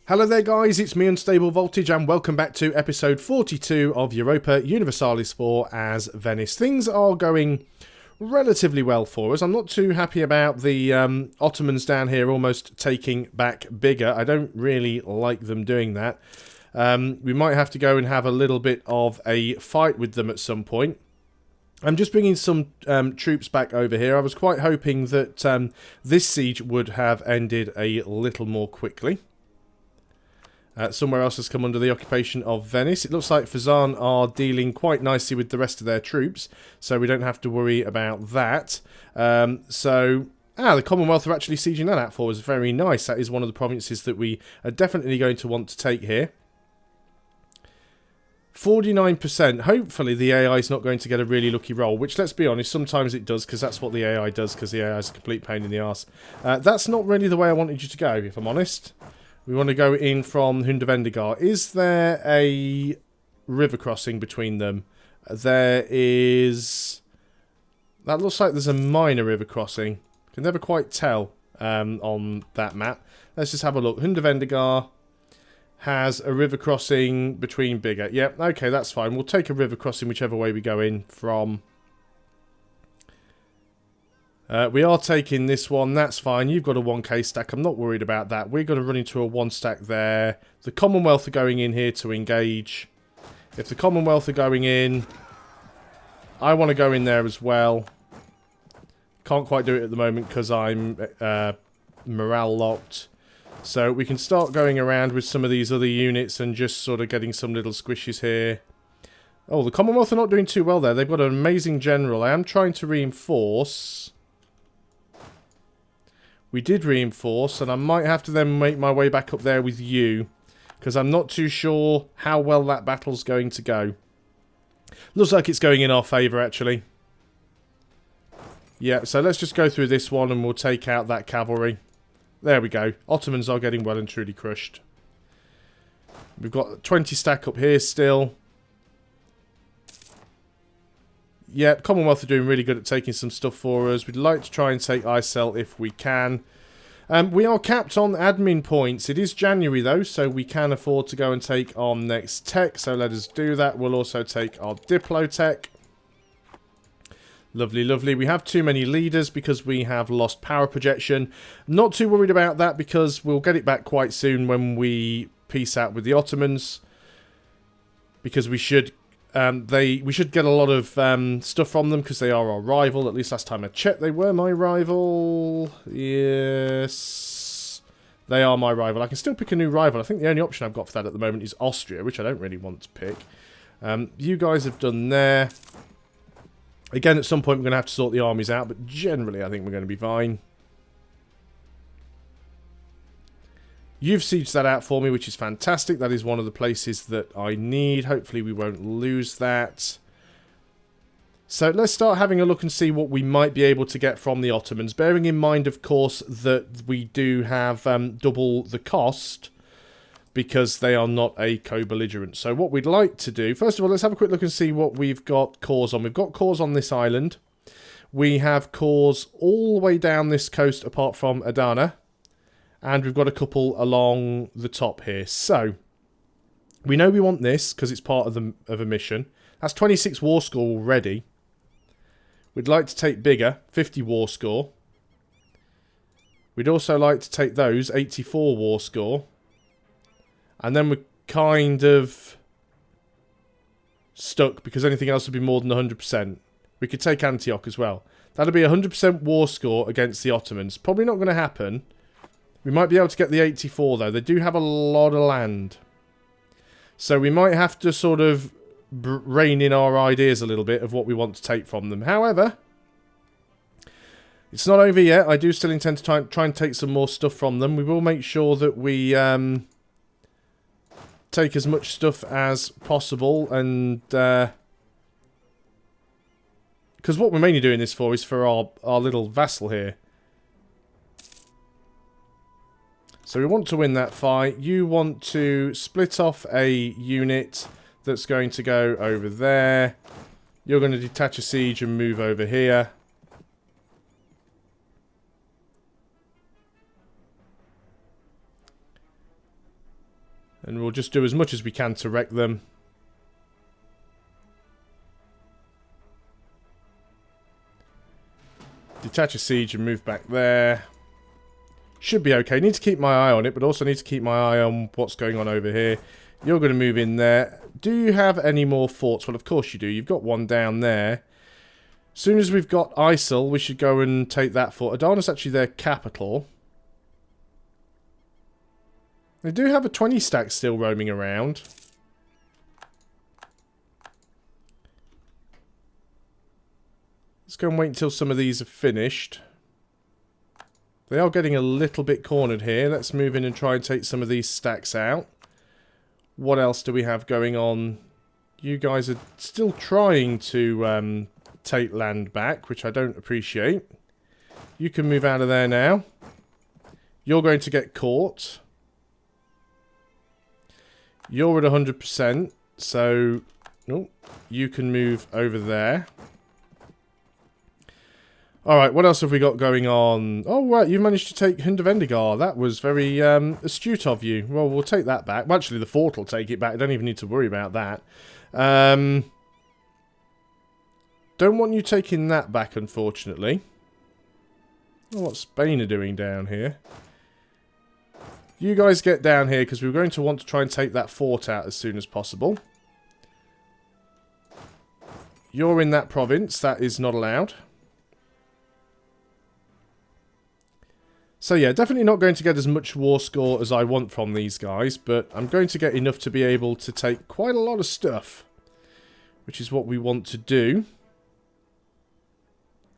Hello there guys, it's me Unstable Voltage and welcome back to episode 42 of Europa Universalis IV as Venice. Things are going relatively well for us. I'm not too happy about the Ottomans down here almost taking back bigger. I don't really like them doing that. We might have to go and have a little bit of a fight with them at some point. I'm just bringing some troops back over here. I was quite hoping that this siege would have ended a little more quickly. Somewhere else has come under the occupation of Venice. It looks like Fazan are dealing quite nicely with the rest of their troops, so we don't have to worry about that. The Commonwealth are actually sieging that out for us. Very nice. That is one of the provinces that we are definitely going to want to take here. 49%. Hopefully the AI is not going to get a really lucky roll, which, let's be honest, sometimes it does, because that's what the AI does, because the AI is a complete pain in the arse. That's not really the way I wanted you to go, if I'm honest. We want to go in from Hundavendigar. Is there a river crossing between them? There is... That looks like there's a minor river crossing. Can never quite tell on that map. Let's just have a look. Hundavendigar has a river crossing between bigger. Yep, okay, that's fine. We'll take a river crossing whichever way we go in from... we are taking this one, that's fine. You've got a 1k stack, I'm not worried about that. We're going to run into a 1 stack there. The Commonwealth are going in here to engage. If the Commonwealth are going in, I want to go in there as well. Can't quite do it at the moment because I'm morale locked. So we can start going around with some of these other units and just sort of getting some little squishes here. Oh, the Commonwealth are not doing too well there. They've got an amazing general. I am trying to reinforce... We did reinforce, and I might have to then make my way back up there with you, because I'm not too sure how well that battle's going to go. Looks like it's going in our favour, actually. Yeah, so let's just go through this one, and we'll take out that cavalry. There we go. Ottomans are getting well and truly crushed. We've got 20 stack up here still. Yeah, Commonwealth are doing really good at taking some stuff for us. We'd like to try and take Icel if we can. We are capped on admin points. It is January though, so we can afford to go and take our next tech. So let us do that. We'll also take our Diplo tech. Lovely, lovely. We have too many leaders because we have lost power projection. Not too worried about that because we'll get it back quite soon when we peace out with the Ottomans. Because we should... we should get a lot of stuff from them because they are our rival. At least last time I checked, they were my rival. Yes, they are my rival. I can still pick a new rival. I think the only option I've got for that at the moment is Austria, which I don't really want to pick. You guys have done there. Again, at some point we're going to have to sort the armies out, but generally I think we're going to be fine. You've sieged that out for me, which is fantastic. That is one of the places that I need. Hopefully we won't lose that. So let's start having a look and see what we might be able to get from the Ottomans. Bearing in mind, of course, that we do have double the cost because they are not a co-belligerent. So what we'd like to do... First of all, let's have a quick look and see what we've got cores on. We've got cores on this island. We have cores all the way down this coast apart from Adana. And we've got a couple along the top here. So, we know we want this because it's part of a mission. That's 26 war score already. We'd like to take bigger, 50 war score. We'd also like to take those, 84 war score. And then we're kind of stuck because anything else would be more than 100%. We could take Antioch as well. That'll be 100% war score against the Ottomans. Probably not going to happen. We might be able to get the 84 though. They do have a lot of land. So we might have to sort of rein in our ideas a little bit of what we want to take from them. However, it's not over yet. I do still intend to try and take some more stuff from them. We will make sure that we take as much stuff as possible. And because what we're mainly doing this for is for our little vassal here. So we want to win that fight. You want to split off a unit that's going to go over there. You're going to detach a siege and move over here. And we'll just do as much as we can to wreck them. Detach a siege and move back there. Should be okay. Need to keep my eye on it, but also need to keep my eye on what's going on over here. You're going to move in there. Do you have any more forts? Well, of course you do. You've got one down there. As soon as we've got ISIL, we should go and take that fort. Adana's actually their capital. They do have a 20 stack still roaming around. Let's go and wait until some of these are finished. They are getting a little bit cornered here. Let's move in and try and take some of these stacks out. What else do we have going on? You guys are still trying to take land back, which I don't appreciate. You can move out of there now. You're going to get caught. You're at 100%, so you can move over there. Alright, what else have we got going on? Oh, right, you managed to take Hundavendigar. That was very astute of you. Well, we'll take that back. Well, actually, the fort will take it back. I don't even need to worry about that. Don't want you taking that back, unfortunately. Oh, what's Spain doing down here? You guys get down here, because we're going to want to try and take that fort out as soon as possible. You're in that province. That is not allowed. So yeah, definitely not going to get as much war score as I want from these guys, but I'm going to get enough to be able to take quite a lot of stuff, which is what we want to do.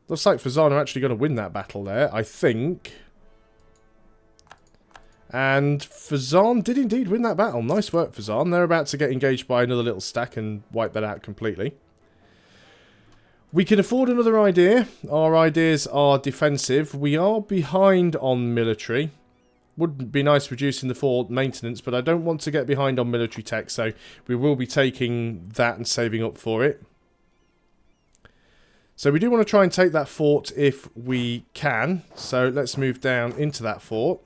Looks like Fazan are actually going to win that battle there, I think. And Fazan did indeed win that battle. Nice work, Fazan. They're about to get engaged by another little stack and wipe that out completely. We can afford another idea. Our ideas are defensive. We are behind on military. Would be nice reducing the fort maintenance, but I don't want to get behind on military tech, so we will be taking that and saving up for it. So we do want to try and take that fort if we can. So let's move down into that fort.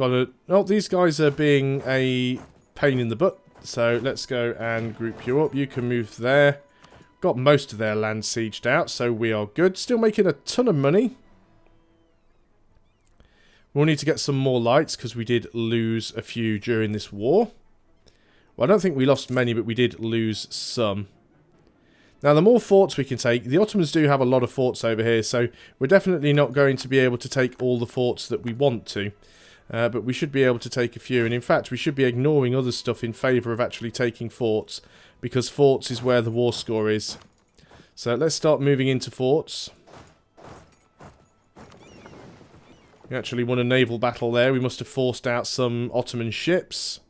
Oh, these guys are being a pain in the butt. So let's go and group you up. You can move there. Got most of their land sieged out, so we are good. Still making a ton of money. We'll need to get some more lights, because we did lose a few during this war. Well, I don't think we lost many, but we did lose some. Now, the more forts we can take... The Ottomans do have a lot of forts over here, so we're definitely not going to be able to take all the forts that we want to. But we should be able to take a few. And in fact, we should be ignoring other stuff in favour of actually taking forts, because forts is where the war score is. So let's start moving into forts. We actually won a naval battle there. We must have forced out some Ottoman ships.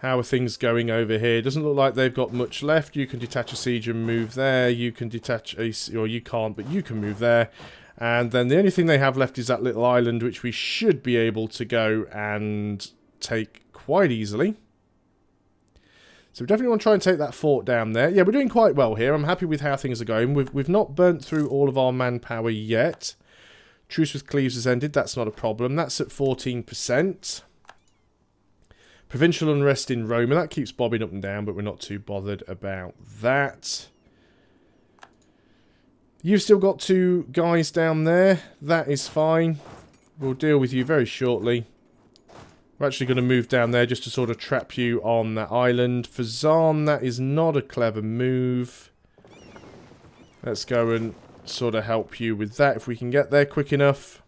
How are things going over here? Doesn't look like they've got much left. You can detach a siege and move there. You can detach a... or you can't, but you can move there. And then the only thing they have left is that little island, which we should be able to go and take quite easily. So we definitely want to try and take that fort down there. Yeah, we're doing quite well here. I'm happy with how things are going. We've not burnt through all of our manpower yet. Truce with Cleves has ended. That's not a problem. That's at 14%. Provincial unrest in Rome. And that keeps bobbing up and down, but we're not too bothered about that. You've still got 2 guys down there. That is fine. We'll deal with you very shortly. We're actually going to move down there just to sort of trap you on that island. For Zan, that is not a clever move. Let's go and sort of help you with that if we can get there quick enough.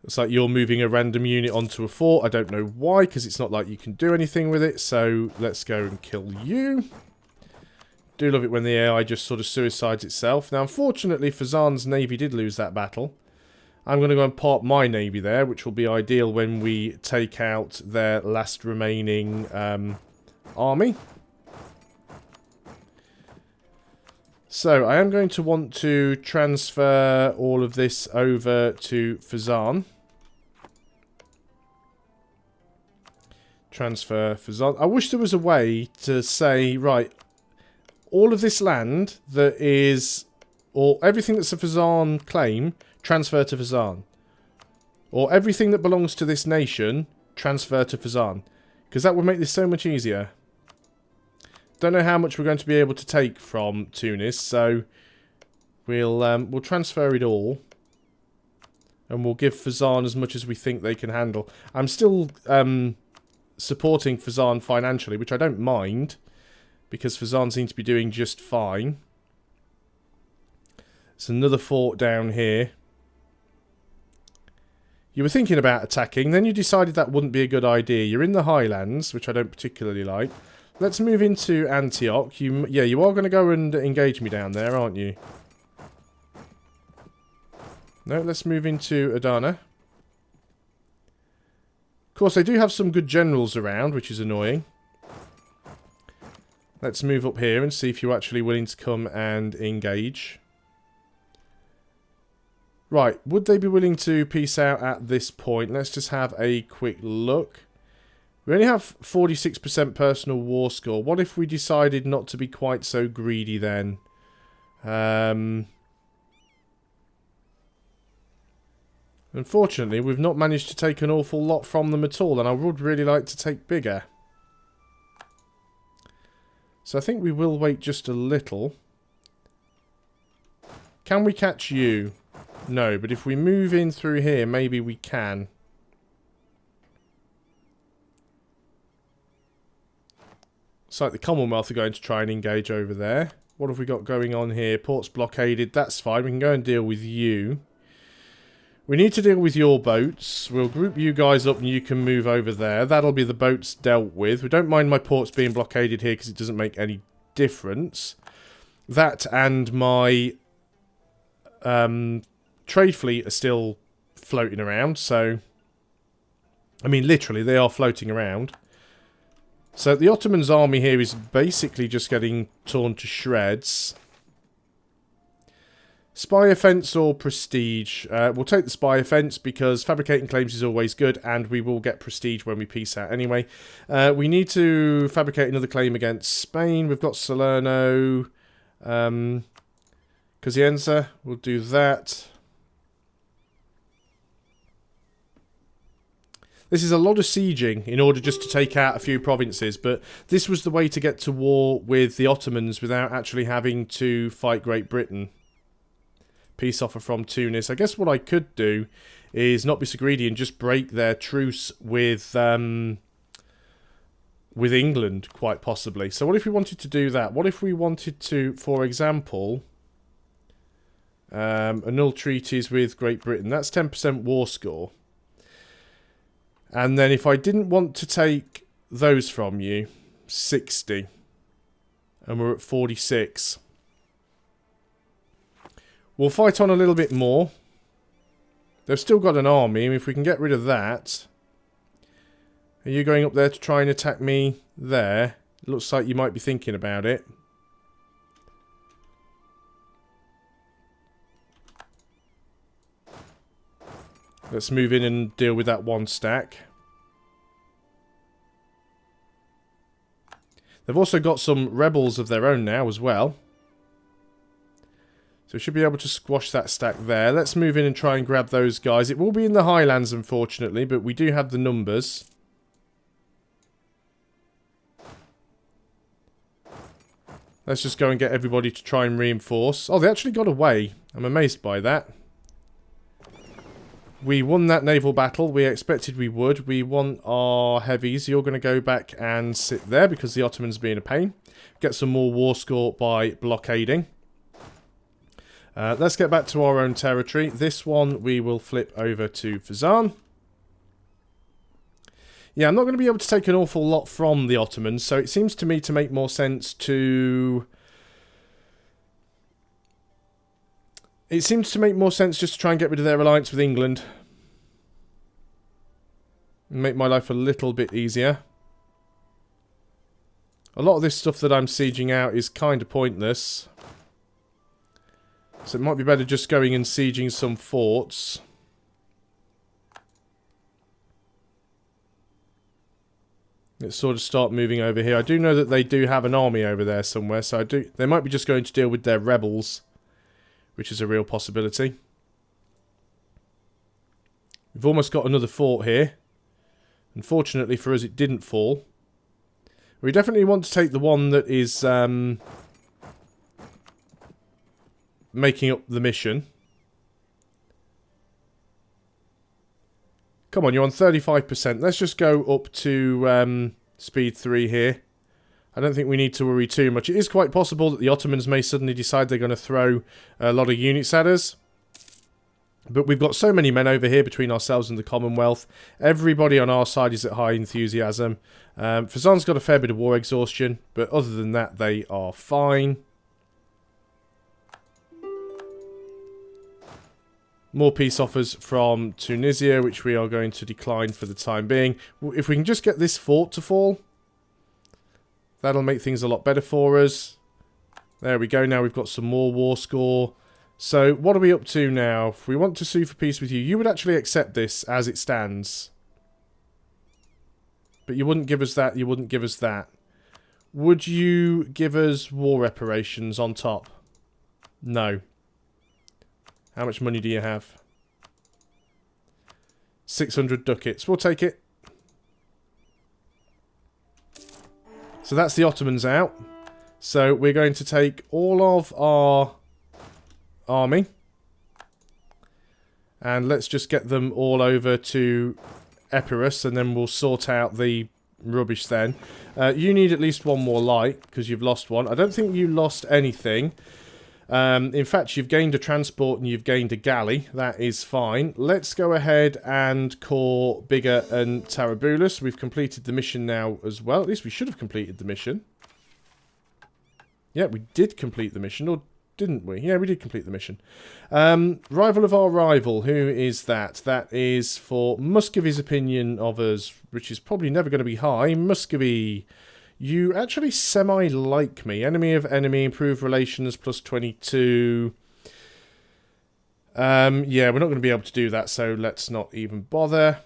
Looks like you're moving a random unit onto a fort. I don't know why, because it's not like you can do anything with it. So let's go and kill you. Do love it when the AI just sort of suicides itself. Now, unfortunately, Fazan's navy did lose that battle. I'm going to go and park my navy there, which will be ideal when we take out their last remaining army. So, I am going to want to transfer all of this over to Fazan. Transfer Fazan. I wish there was a way to say, right, all of this land that is or everything that's a Fazan claim, transfer to Fazan. Or everything that belongs to this nation, transfer to Fazan. Because that would make this so much easier. Don't know how much we're going to be able to take from Tunis, so we'll transfer it all. And we'll give Fazan as much as we think they can handle. I'm still supporting Fazan financially, which I don't mind, because Fazan seems to be doing just fine. There's another fort down here. You were thinking about attacking, then you decided that wouldn't be a good idea. You're in the highlands, which I don't particularly like. Let's move into Antioch. Yeah, you are going to go and engage me down there, aren't you? No, let's move into Adana. Of course, they do have some good generals around, which is annoying. Let's move up here and see if you're actually willing to come and engage. Right, would they be willing to peace out at this point? Let's just have a quick look. We only have 46% personal war score. What if we decided not to be quite so greedy then? Unfortunately, we've not managed to take an awful lot from them at all, and I would really like to take bigger. So I think we will wait just a little. Can we catch you? No, but if we move in through here, maybe we can. It's like the Commonwealth are going to try and engage over there. What have we got going on here? Port's blockaded. That's fine. We can go and deal with you. We need to deal with your boats. We'll group you guys up and you can move over there. That'll be the boats dealt with. We don't mind my ports being blockaded here because it doesn't make any difference. That and my trade fleet are still floating around. So, I mean, literally, they are floating around. So the Ottoman's army here is basically just getting torn to shreds. Spy offence or prestige? We'll take the spy offence because fabricating claims is always good and we will get prestige when we peace out anyway. We need to fabricate another claim against Spain. We've got Salerno. Cosenza, we'll do that. This is a lot of sieging in order just to take out a few provinces, but this was the way to get to war with the Ottomans without actually having to fight Great Britain. Peace offer from Tunis. I guess what I could do is not be so greedy and just break their truce with England, quite possibly. So what if we wanted to do that? What if we wanted to, for example, annul treaties with Great Britain? That's 10% war score. And then if I didn't want to take those from you, 60. And we're at 46. We'll fight on a little bit more. They've still got an army, and if we can get rid of that... Are you going up there to try and attack me there? It looks like you might be thinking about it. Let's move in and deal with that one stack. They've also got some rebels of their own now as well. So we should be able to squash that stack there. Let's move in and try and grab those guys. It will be in the highlands, unfortunately, but we do have the numbers. Let's just go and get everybody to try and reinforce. Oh, they actually got away. I'm amazed by that. We won that naval battle. We expected we would. We won our heavies. You're going to go back and sit there because the Ottomans being a pain. Get some more war score by blockading. Let's get back to our own territory. This one we will flip over to Fezzan. Yeah, I'm not going to be able to take an awful lot from the Ottomans, so it seems to me to make more sense to... It seems to make more sense just to try and get rid of their alliance with England. And make my life a little bit easier. A lot of this stuff that I'm sieging out is kind of pointless. So it might be better just going and sieging some forts. Let's sort of start moving over here. I do know that they do have an army over there somewhere, so they might be just going to deal with their rebels which is a real possibility. We've almost got another fort here. Unfortunately for us, it didn't fall. We definitely want to take the one that is making up the mission. Come on, you're on 35%. Let's just go up to speed 3 here. I don't think we need to worry too much. It is quite possible that the Ottomans may suddenly decide they're going to throw a lot of units at us. But we've got so many men over here between ourselves and the Commonwealth. Everybody on our side is at high enthusiasm. Fazan's got a fair bit of war exhaustion, but other than that, they are fine. More peace offers from Tunisia, which we are going to decline for the time being. If we can just get this fort to fall, that'll make things a lot better for us. There we go. Now we've got some more war score. So what are we up to now? If we want to sue for peace with you, you would actually accept this as it stands. But you wouldn't give us that. You wouldn't give us that. Would you give us war reparations on top? No. How much money do you have? 600 ducats. We'll take it. So that's the Ottomans out. So we're going to take all of our army. And let's just get them all over to Epirus, and then we'll sort out the rubbish then. You need at least one more light, because you've lost one. I don't think you lost anything. In fact, you've gained a transport and you've gained a galley. That is fine. Let's go ahead and call Bigger and Tarabulus. We've completed the mission now as well. At least we should have completed the mission. Yeah, we did complete the mission, or didn't we? Yeah, we did complete the mission. Rival of our rival. Who is that? That is for Muscovy's opinion of us, which is probably never going to be high. Muscovy. You actually semi-like me. Enemy of enemy, improved relations, plus 22. Yeah, we're not going to be able to do that, so let's not even bother.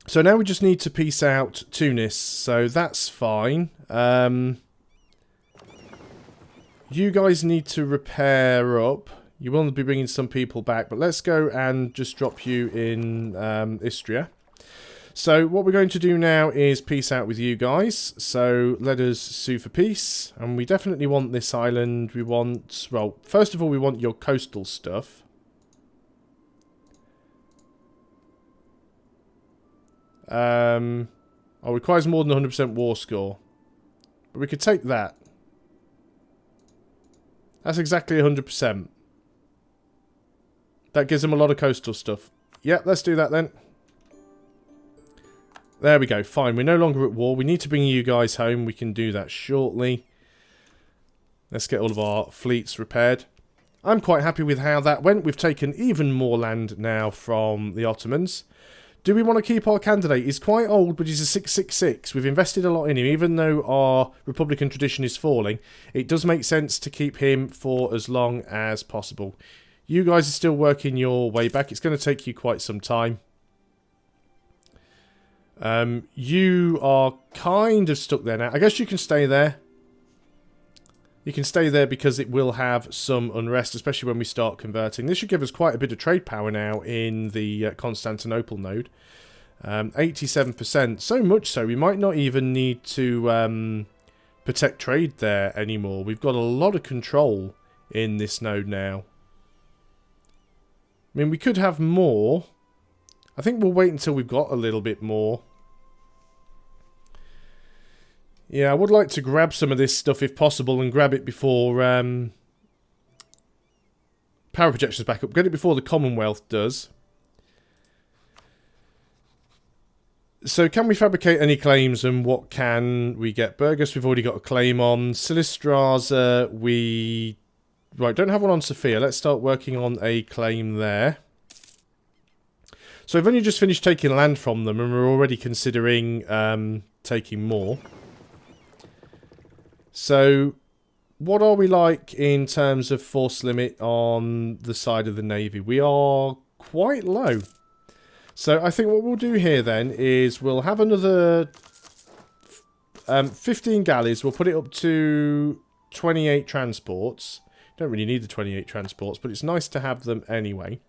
So now we just need to peace out Tunis, so that's fine. You guys need to repair up. You will be bringing some people back, but let's go and just drop you in Istria. So what we're going to do now is peace out with you guys. So let us sue for peace. And we definitely want this island. We want, well, first of all, we want your coastal stuff. Oh, requires more than 100% war score. But we could take that. That's exactly 100%. That gives them a lot of coastal stuff. Yeah, let's do that then. There we go. Fine. We're no longer at war. We need to bring you guys home. We can do that shortly. Let's get all of our fleets repaired. I'm quite happy with how that went. We've taken even more land now from the Ottomans. Do we want to keep our candidate? He's quite old, but he's a 666. We've invested a lot in him. Even though our Republican tradition is falling, it does make sense to keep him for as long as possible. You guys are still working your way back. It's going to take you quite some time. You are kind of stuck there now. I guess you can stay there. You can stay there because it will have some unrest, especially when we start converting. This should give us quite a bit of trade power now in the Constantinople node. 87%. So much so, we might not even need to protect trade there anymore. We've got a lot of control in this node now. I mean, we could have more. I think we'll wait until we've got a little bit more. Yeah, I would like to grab some of this stuff if possible and grab it before power projections back up. Get it before the Commonwealth does. So can we fabricate any claims and what can we get? Burgos we've already got a claim on. Silistraza we... Right, don't have one on Sofia. Let's start working on a claim there. So we've only just finished taking land from them and we're already considering taking more. So, what are we like in terms of force limit on the side of the Navy? We are quite low. So, I think what we'll do here then is we'll have another 15 galleys. We'll put it up to 28 transports. Don't really need the 28 transports, but it's nice to have them anyway.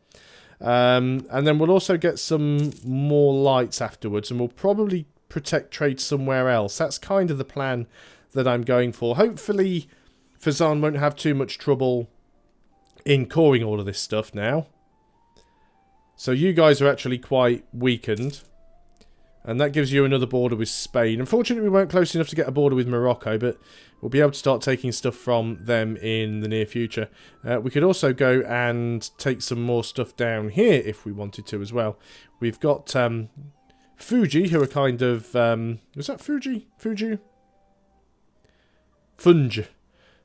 And then we'll also get some more lights afterwards, and we'll probably protect trade somewhere else. That's kind of the plan that I'm going for. Hopefully, Fazan won't have too much trouble in coring all of this stuff now. So you guys are actually quite weakened. And that gives you another border with Spain. Unfortunately, we weren't close enough to get a border with Morocco, but we'll be able to start taking stuff from them in the near future. We could also go and take some more stuff down here if we wanted to as well. We've got Fuji, who are kind of... was that Fuji? Fuji? Funj.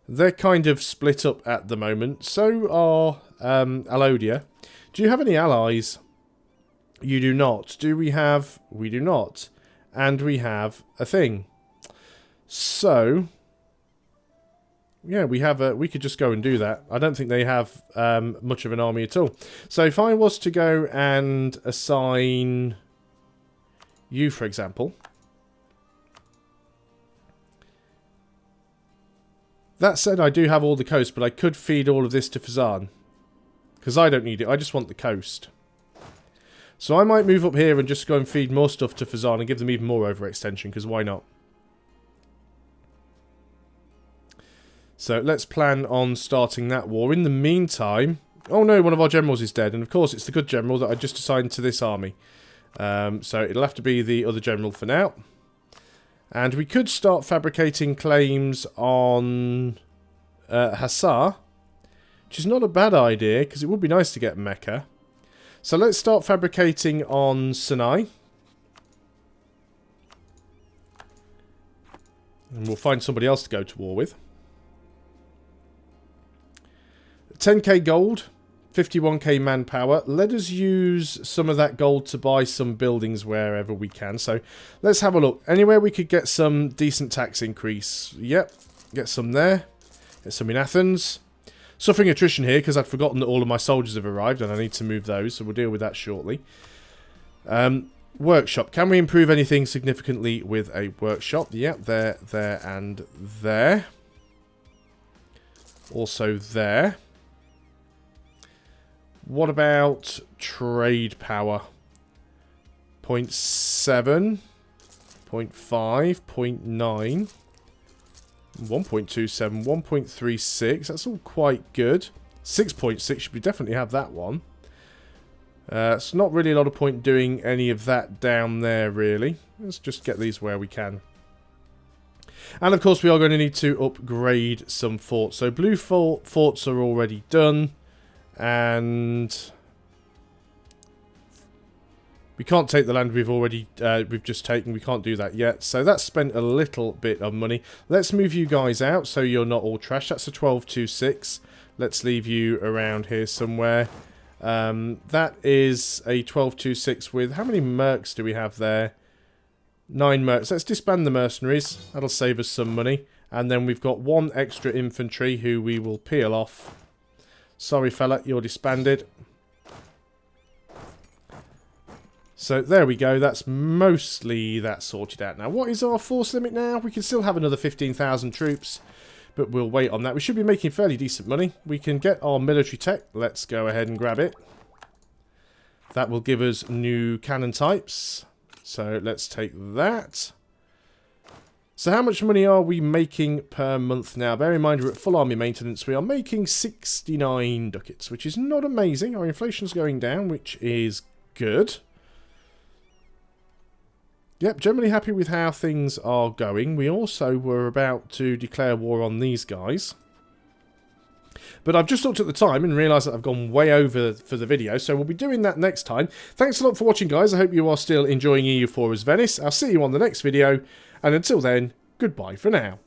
They're kind of split up at the moment. So are Alodia. Do you have any allies? You do not. Do we have... We do not. And we have a thing. So... yeah, we have a... we could just go and do that. I don't think they have much of an army at all. So if I was to go and assign you, for example... that said, I do have all the coast, but I could feed all of this to Fazan. Because I don't need it. I just want the coast. So I might move up here and just go and feed more stuff to Fazan and give them even more overextension, because why not? So let's plan on starting that war. In the meantime... oh no, one of our generals is dead. And of course, it's the good general that I just assigned to this army. So it'll have to be the other general for now. And we could start fabricating claims on Hassar, which is not a bad idea, because it would be nice to get Mecca. So let's start fabricating on Sinai. And we'll find somebody else to go to war with. 10k gold, 51k manpower. Let us use some of that gold to buy some buildings wherever we can. So let's have a look. Anywhere we could get some decent tax increase. Yep, get some there. Get some in Athens. Suffering attrition here because I'd forgotten that all of my soldiers have arrived and I need to move those. So we'll deal with that shortly. Workshop. Can we improve anything significantly with a workshop? Yep, there, there, and there. Also there. What about trade power? 0.7, 0.5, 0.9, 1.27, 1.36. That's all quite good. 6.6 should we definitely have that one. It's not really a lot of point doing any of that down there, really. Let's just get these where we can. And of course we are going to need to upgrade some forts. So blue forts are already done. And we can't take the land we've just taken. We can't do that yet. So that's spent a little bit of money. Let's move you guys out so you're not all trash. That's a 1226. Let's leave you around here somewhere. That is a 1226 with... how many mercs do we have there? 9 mercs. Let's disband the mercenaries. That'll save us some money. And then we've got 1 extra infantry who we will peel off. Sorry, fella, you're disbanded. So, there we go. That's mostly that sorted out. Now, what is our force limit now? We can still have another 15,000 troops, but we'll wait on that. We should be making fairly decent money. We can get our military tech. Let's go ahead and grab it. That will give us new cannon types. So, let's take that. So how much money are we making per month now? Bear in mind we're at full army maintenance. We are making 69 ducats, which is not amazing. Our inflation's going down, which is good. Yep, generally happy with how things are going. We also were about to declare war on these guys. But I've just looked at the time and realised that I've gone way over for the video, so we'll be doing that next time. Thanks a lot for watching, guys. I hope you are still enjoying EU4 as Venice. I'll see you on the next video. And until then, goodbye for now.